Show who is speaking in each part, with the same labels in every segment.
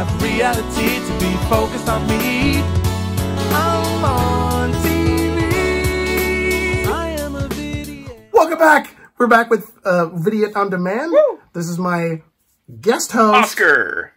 Speaker 1: have reality to be focused on me. I'm on TV. I am a Vidiot.
Speaker 2: Welcome back. We're back with Vidiot on Demand. Woo! This is my guest host, Oscar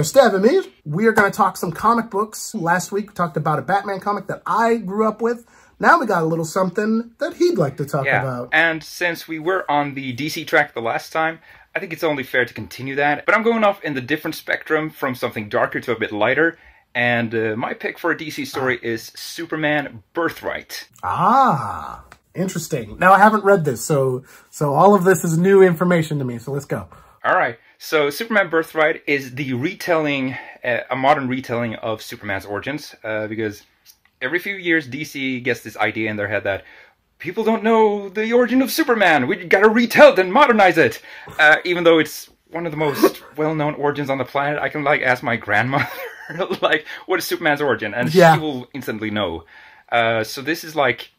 Speaker 2: Stävemyr. We are going to talk some comic books. Last week we talked about a Batman comic that I grew up with. Now we got a little something that he'd like to talk about.
Speaker 3: And since we were on the DC track the last time, I think it's only fair to continue that. But I'm going off in the different spectrum from something darker to a bit lighter. And my pick for a DC story is Superman Birthright.
Speaker 2: Ah, interesting. Now I haven't read this, so all of this is new information to me. So let's go.
Speaker 3: All right. So Superman Birthright is the retelling, a modern retelling of Superman's origins, because every few years DC gets this idea in their head that people don't know the origin of Superman. We gotta retell it and modernize it. Even though it's one of the most well-known origins on the planet, I can like ask my grandmother, like, what is Superman's origin? And she will instantly know. So this is like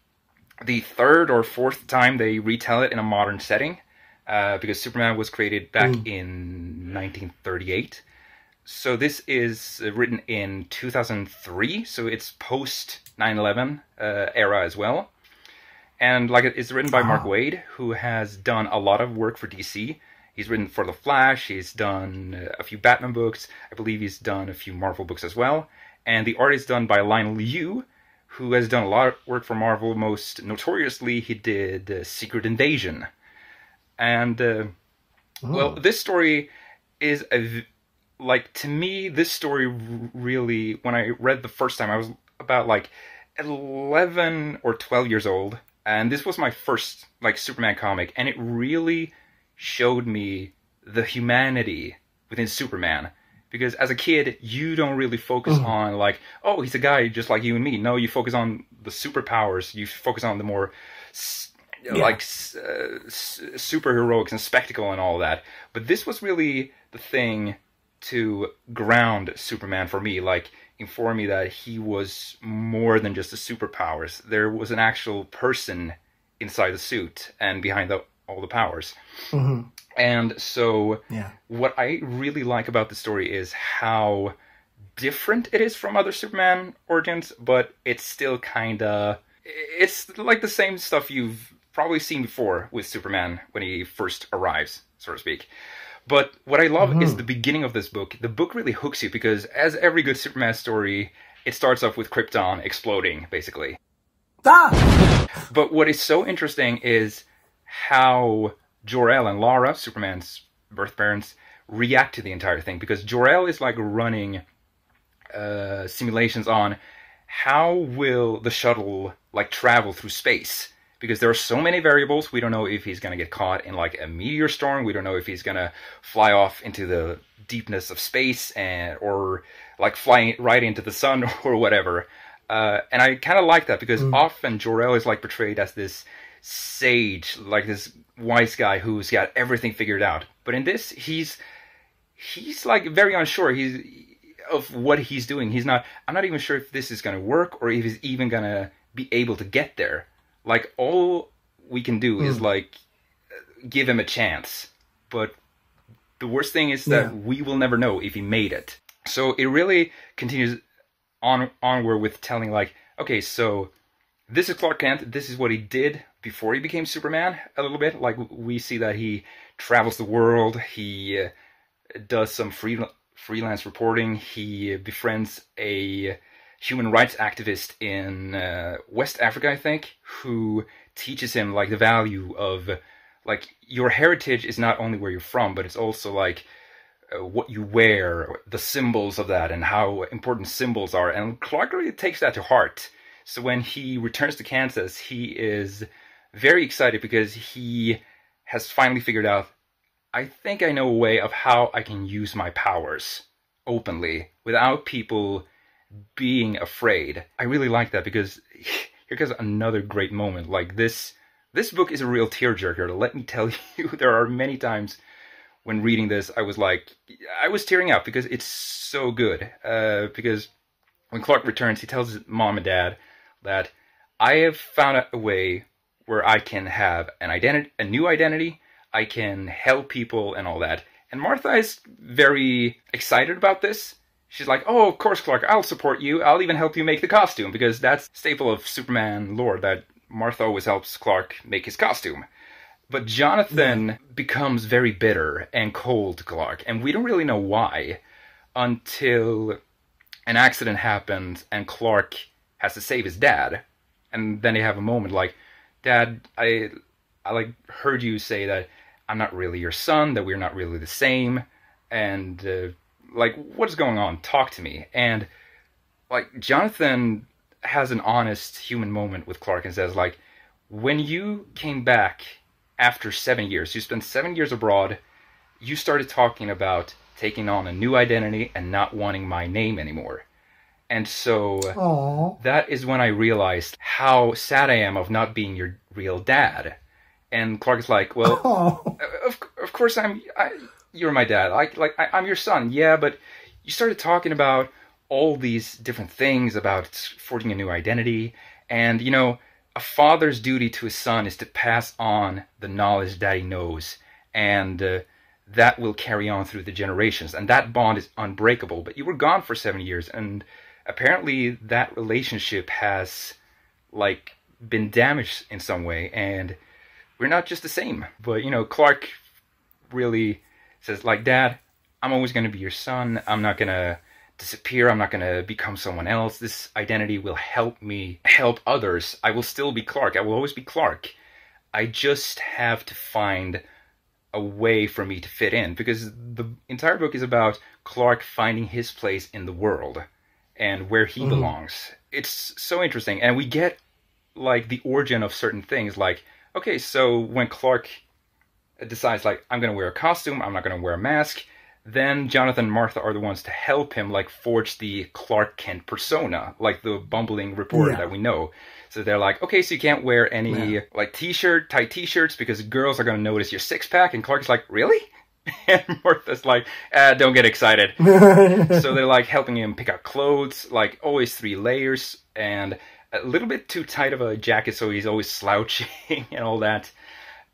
Speaker 3: the third or fourth time they retell it in a modern setting. Because Superman was created back in 1938. So this is written in 2003, so it's post 9/11 era as well. And like it's written by Mark Waid, who has done a lot of work for DC. He's written for The Flash, he's done a few Batman books, I believe he's done a few Marvel books as well. And the art is done by Lionel Yu, who has done a lot of work for Marvel. Most notoriously, he did Secret Invasion. And, well, this story is, to me, this story really, when I read the first time, I was about, 11 or 12 years old. And this was my first, Superman comic. And it really showed me the humanity within Superman. Because as a kid, you don't really focus on, oh, he's a guy just like you and me. No, you focus on the superpowers. You focus on the more superheroics and spectacle and all that. But this was really the thing to ground Superman for me, inform me that he was more than just the superpowers. There was an actual person inside the suit and behind all the powers. And so what I really like about the story is how different it is from other Superman origins, but it's still it's like the same stuff you've probably seen before with Superman when he first arrives, so to speak. But what I love is the beginning of this book. The book really hooks you because, as every good Superman story, it starts off with Krypton exploding, basically. But what is so interesting is how Jor-El and Lara, Superman's birth parents, react to the entire thing. Because Jor-El is running simulations on how will the shuttle travel through space. Because there are so many variables, we don't know if he's going to get caught in a meteor storm. We don't know if he's going to fly off into the deepness of space or flying right into the sun or whatever. And I kind of like that because often Jor-El is portrayed as this sage, this wise guy who's got everything figured out. But in this, he's very unsure. Of what he's doing. I'm not even sure if this is going to work or if he's even going to be able to get there. All we can do is, give him a chance. But the worst thing is that we will never know if he made it. So it really continues onward with telling, okay, so this is Clark Kent. This is what he did before he became Superman, a little bit. We see that he travels the world. He does some freelance reporting. He befriends a human rights activist in West Africa, I think, who teaches him the value of your heritage is not only where you're from, but it's also what you wear, the symbols of that, and how important symbols are. And Clark really takes that to heart. So when he returns to Kansas, he is very excited because he has finally figured out, I think I know a way of how I can use my powers openly without people being afraid. I really like that because here comes another great moment. This book is a real tearjerker. Let me tell you, there are many times when reading this, I was tearing up because it's so good. Because when Clark returns, he tells his mom and dad that I have found a way where I can have a new identity. I can help people and all that. And Martha is very excited about this she's like, oh, of course, Clark, I'll support you. I'll even help you make the costume, because that's staple of Superman lore, that Martha always helps Clark make his costume. But Jonathan becomes very bitter and cold to Clark, and we don't really know why until an accident happens and Clark has to save his dad. And then they have a moment like, Dad, I like heard you say that I'm not really your son, that we're not really the same, and like, what is going on? Talk to me. And like, Jonathan has an honest human moment with Clark and says, like, when you came back after 7 years, you spent 7 years abroad, you started talking about taking on a new identity and not wanting my name anymore. And so that is when I realized how sad I am of not being your real dad. And Clark is like, well, of course you're my dad. I'm your son. Yeah, but you started talking about all these different things about forging a new identity. And, you know, a father's duty to his son is to pass on the knowledge that he knows. And that will carry on through the generations. And that bond is unbreakable. But you were gone for 7 years. And apparently that relationship has, like, been damaged in some way. And we're not just the same. But, you know, Clark really says, like, Dad, I'm always going to be your son. I'm not going to disappear. I'm not going to become someone else. This identity will help me help others. I will still be Clark. I will always be Clark. I just have to find a way for me to fit in. Because the entire book is about Clark finding his place in the world and where he belongs. It's so interesting. And we get, like, the origin of certain things. Like, okay, so when Clark decides, like, I'm going to wear a costume, I'm not going to wear a mask, then Jonathan and Martha are the ones to help him, like, forge the Clark Kent persona, like the bumbling reporter that we know. So they're like, okay, so you can't wear any, like, tight t-shirts because girls are going to notice your six-pack. And Clark's like, really? And Martha's like, don't get excited. So they're, like, helping him pick out clothes, like, always 3 layers, and a little bit too tight of a jacket, so he's always slouching and all that.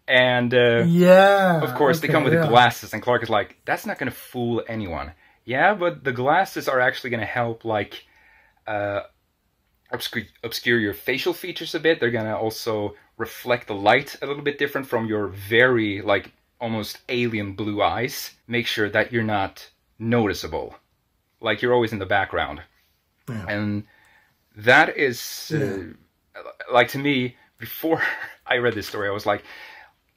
Speaker 3: And, of course, they come with the glasses, and Clark is like, that's not going to fool anyone. Yeah, but the glasses are actually going to help, like, obscure your facial features a bit. They're going to also reflect the light a little bit different from your very, like, almost alien blue eyes. Make sure that you're not noticeable. Like, you're always in the background. Yeah. And that is, like, to me, before I read this story, I was like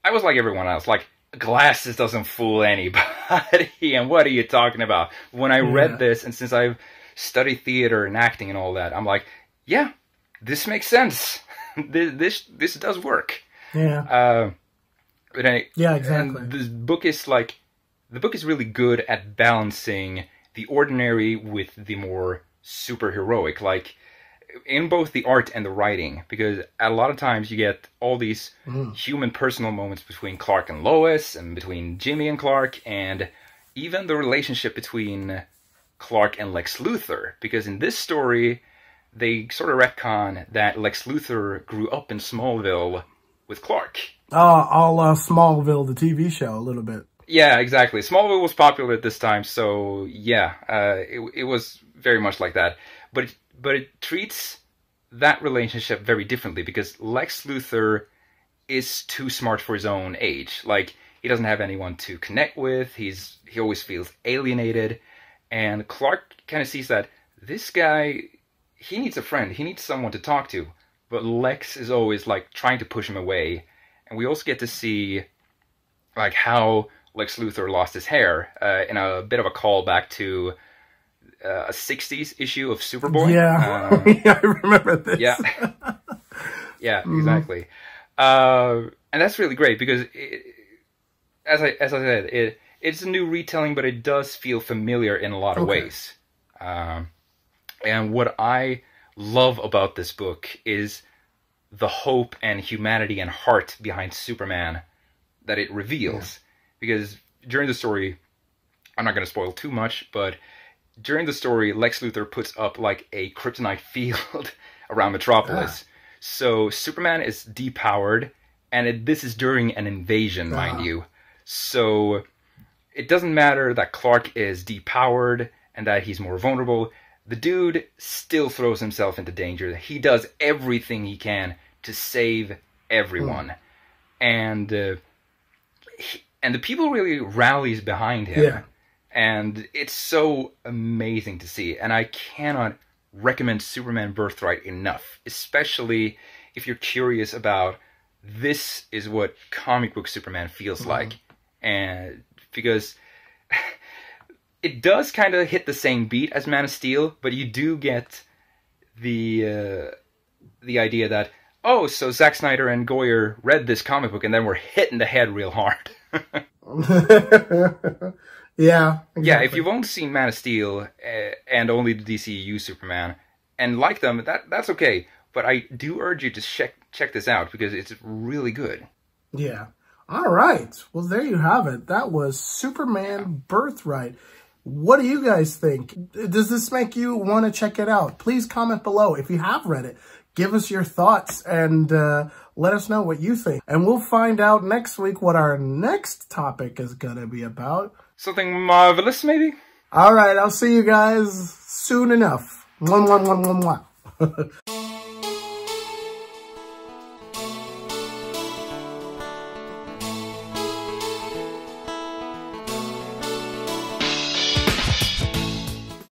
Speaker 3: everyone else, like, glasses doesn't fool anybody, and what are you talking about? When I read this, and since I've studied theater and acting and all that, I'm like, yeah, this makes sense. this does work. Yeah. Exactly. And the book is really good at balancing the ordinary with the more superheroic, like, in both the art and the writing, because a lot of times you get all these human personal moments between Clark and Lois, and between Jimmy and Clark, and even the relationship between Clark and Lex Luthor, because in this story, they sort of retcon that Lex Luthor grew up in Smallville with Clark.
Speaker 2: Smallville, the TV show, a little bit.
Speaker 3: Yeah, exactly. Smallville was popular at this time, so yeah, it was very much like that. But it treats that relationship very differently, because Lex Luthor is too smart for his own age. Like, he doesn't have anyone to connect with. He always feels alienated. And Clark kind of sees that this guy, he needs a friend. He needs someone to talk to. But Lex is always, like, trying to push him away. And we also get to see, like, how Lex Luthor lost his hair in a bit of a callback to a 60s issue of Superboy.
Speaker 2: Yeah, yeah, I remember this.
Speaker 3: Yeah, yeah, exactly. And that's really great because, as I said, it's a new retelling, but it does feel familiar in a lot of ways. And what I love about this book is the hope and humanity and heart behind Superman that it reveals. Because during the story, I'm not going to spoil too much, but during the story, Lex Luthor puts up, like, a kryptonite field around Metropolis. So Superman is depowered, and this is during an invasion, mind you. So it doesn't matter that Clark is depowered and that he's more vulnerable, the dude still throws himself into danger. He does everything he can to save everyone. And the people really rallies behind him.
Speaker 2: Yeah.
Speaker 3: And it's so amazing to see. And I cannot recommend Superman Birthright enough, especially if you're curious about this is what comic book Superman feels like. And because it does kind of hit the same beat as Man of Steel, but you do get the idea that, oh, so Zack Snyder and Goyer read this comic book and then were hit in the head real hard.
Speaker 2: Yeah. Exactly.
Speaker 3: Yeah, if you've only seen Man of Steel and only the DCU Superman and like them, that's okay. But I do urge you to check this out because it's really good.
Speaker 2: Yeah. All right. Well, there you have it. That was Superman Birthright. What do you guys think? Does this make you want to check it out? Please comment below if you have read it. Give us your thoughts and let us know what you think. And we'll find out next week what our next topic is going to be about.
Speaker 3: Something marvelous, maybe?
Speaker 2: All right. I'll see you guys soon enough. Mwah, mwah, mwah, mwah, mwah.